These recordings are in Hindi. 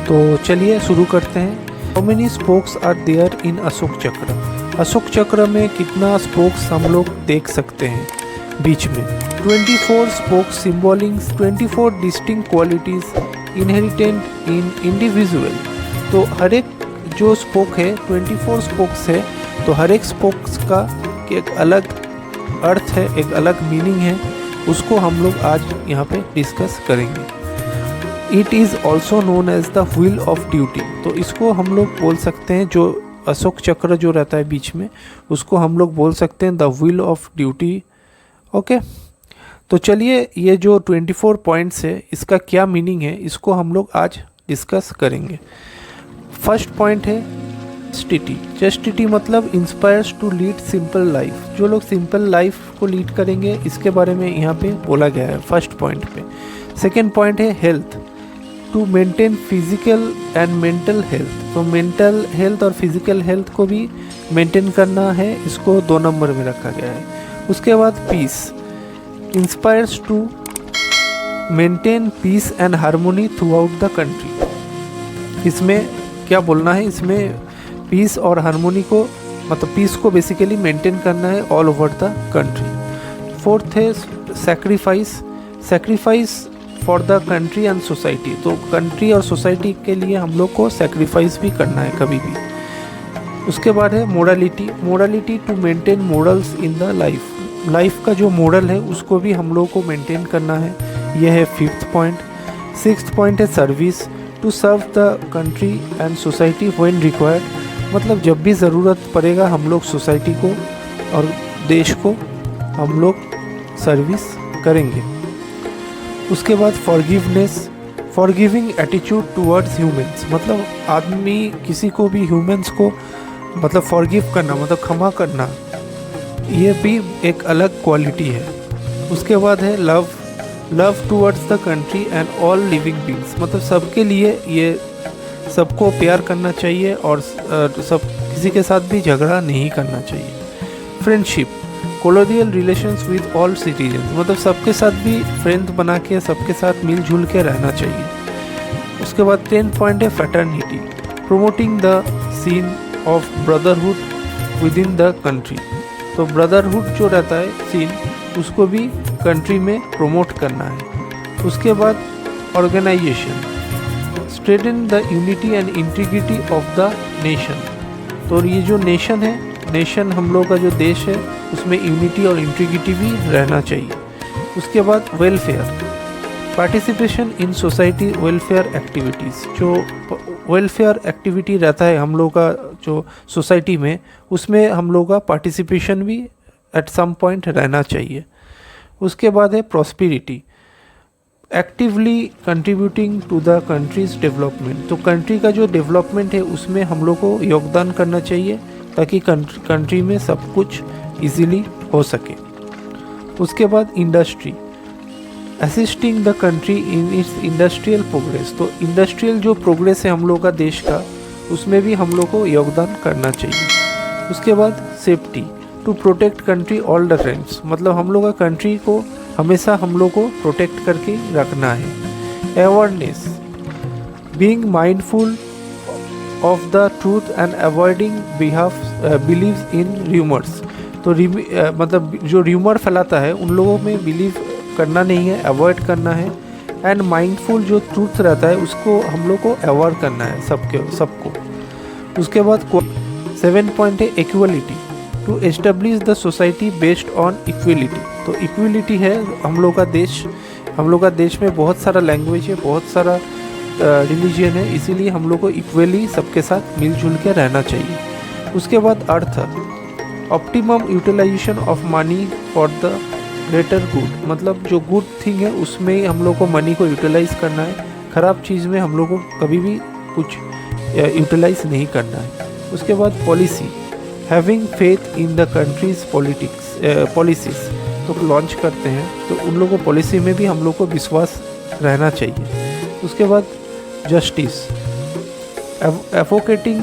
तो चलिए शुरू करते हैं। How many spokes are there in Ashok Chakra? Ashok चक्र में कितना स्पोक्स हम लोग देख सकते हैं बीच में? 24 स्पोक्स सिम्बॉलिंग 24 डिस्टिंक्ट क्वालिटीज इनहेरिटेंट इन इंडिविजुअल। तो हर एक जो स्पोक है 24 स्पोक्स है, तो हर एक स्पोक्स का एक अलग अर्थ है, एक अलग मीनिंग है, उसको हम लोग आज यहाँ पे डिस्कस करेंगे। It is also known as the wheel of duty. तो इसको हम लोग बोल सकते हैं, जो अशोक चक्र जो रहता है बीच में, उसको हम लोग बोल सकते हैं the wheel of duty. Okay, तो चलिए ये जो 24 पॉइंट्स है इसका क्या मीनिंग है, इसको हम लोग आज डिस्कस करेंगे। फर्स्ट पॉइंट है चेस्टिटी। चेस्टिटी मतलब inspires to lead simple life. जो लोग सिंपल लाइफ को लीड करेंगे, इसके बारे में यहाँ पे बोला गया है फर्स्ट पॉइंट पे। सेकेंड पॉइंट है health, to maintain physical and mental health. तो मेंटल हेल्थ और फिजिकल हेल्थ को भी मेंटेन करना है, इसको 2 नंबर में रखा गया है। उसके बाद peace, inspires to maintain peace and harmony throughout the country. इसमें क्या बोलना है, इसमें पीस और हार्मोनी को, मतलब पीस को बेसिकली मेंटेन करना है all over the country. Fourth है sacrifice, sacrifice for the country and society. तो कंट्री और सोसाइटी के लिए हम लोग को सैक्रिफाइस भी करना है कभी भी। उसके बाद है morality, morality to maintain morals in the life. Life का जो मोरल है उसको भी हम लोग को मेंटेन करना है, यह है 5th पॉइंट। 6th पॉइंट है service, to serve the country and society when required. मतलब जब भी ज़रूरत पड़ेगा हम लोग सोसाइटी को और देश को हम लोग सर्विस करेंगे। उसके बाद forgiveness, forgiving attitude towards humans. मतलब आदमी किसी को भी ह्यूमंस को मतलब फॉरगिव करना, मतलब क्षमा करना, ये भी एक अलग क्वालिटी है। उसके बाद है love, love towards the country and all living beings. मतलब सबके लिए ये सबको प्यार करना चाहिए और सब किसी के साथ भी झगड़ा नहीं करना चाहिए। Friendship, colonial relations with all citizens. मतलब सबके साथ भी फ्रेंड बना के सबके साथ मिलजुल के रहना चाहिए। उसके बाद 10th पॉइंट है fraternity, promoting the scene of brotherhood within the country. तो ब्रदरहुड जो रहता है सीन, उसको भी कंट्री में प्रमोट करना है। उसके बाद organisation, strengthen the unity and integrity of the nation. तो ये जो नेशन है, नेशन हम लोग का जो देश है, उसमें यूनिटी और इंटीग्रिटी भी रहना चाहिए। उसके बाद welfare, participation in society welfare activities. जो वेलफेयर एक्टिविटी रहता है हम लोग का जो सोसाइटी में, उसमें हम लोग का पार्टिसिपेशन भी एट सम पॉइंट रहना चाहिए। उसके बाद है prosperity, actively contributing to the country's development. तो कंट्री का जो डेवलपमेंट है उसमें हम लोग को योगदान करना चाहिए ताकि कंट्री में सब कुछ इजीली हो सके। उसके बाद industry, assisting the country in its industrial progress. तो इंडस्ट्रियल जो प्रोग्रेस है हम लोग का देश का, उसमें भी हम लोग को योगदान करना चाहिए। उसके बाद safety, to protect country all the times. मतलब हम लोग का कंट्री को हमेशा हम लोग को प्रोटेक्ट करके रखना है। Awareness, being mindful of the truth and avoiding believes in rumours. तो मतलब जो र्यूमर फैलाता है उन लोगों में बिलीव करना नहीं है, अवॉइड करना है। एंड माइंडफुल जो ट्रूथ रहता है उसको हम लोग को अवॉइड करना है सबको। उसके बाद 7th पॉइंट है equality, to establish the society based on equality. तो इक्वलिटी है हम लोग का देश में बहुत सारा लैंग्वेज है, बहुत सारा रिलीजन है, इसीलिए हम लोग को इक्वली सबके साथ मिलजुल के रहना चाहिए। उसके बाद अर्थ, optimum utilization of money for the greater good. मतलब जो गुड थिंग है उसमें हम लोग को मनी को यूटिलाइज करना है, ख़राब चीज़ में हम लोग को कभी भी कुछ यूटिलाइज नहीं करना है। उसके बाद policy, having faith in the countries policies. तो लॉन्च करते हैं तो उन लोगों को पॉलिसी में भी हम लोग को विश्वास रहना चाहिए। उसके बाद justice, advocating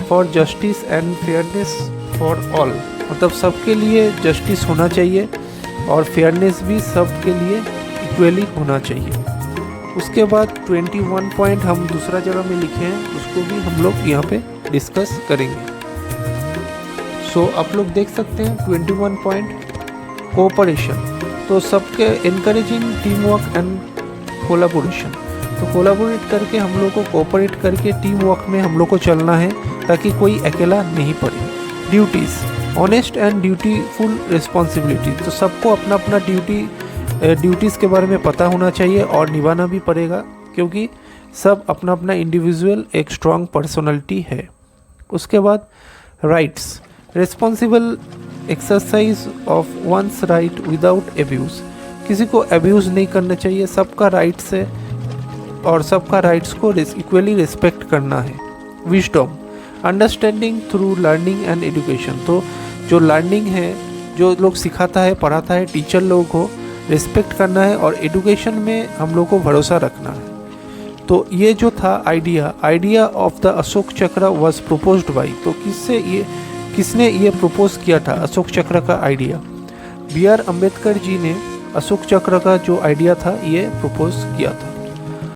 for justice and fairness for all. मतलब सबके लिए जस्टिस होना चाहिए और फेयरनेस भी सबके लिए इक्वली होना चाहिए। उसके बाद 21 पॉइंट हम दूसरा जगह में लिखे हैं, उसको भी हम लोग यहाँ पे डिस्कस करेंगे। सो आप लोग देख सकते हैं 21 पॉइंट कोऑपरेशन, तो सबके encouraging team work and collaboration. तो कोलाबोरेट करके हम लोग को कोऑपरेट करके टीम वर्क में हम लोग को चलना है ताकि कोई अकेला नहीं पड़े। Duties, honest and dutiful responsibility, तो सबको अपना अपना ड्यूटीज़ के बारे में पता होना चाहिए और निभाना भी पड़ेगा, क्योंकि सब अपना अपना इंडिविजुअल एक स्ट्रॉन्ग पर्सनालिटी है। उसके बाद rights, responsible exercise of one's right without abuse, किसी को एब्यूज़ नहीं करना चाहिए, सबका राइट्स है और सबका राइट्स को इक्वली रिस्पेक्ट करना है। Wisdom, understanding through learning and education, तो जो लर्निंग है, जो लोग सिखाता है पढ़ाता है टीचर लोगों को रिस्पेक्ट करना है और एजुकेशन में हम लोग को भरोसा रखना है। तो ये जो था आइडिया ऑफ द अशोक चक्र वाज प्रोपोज्ड बाय, तो किसने ये प्रपोज किया था अशोक चक्र का idea? B are Ambedkar ji ने अशोक चक्र का जो आइडिया था ये प्रपोज किया था।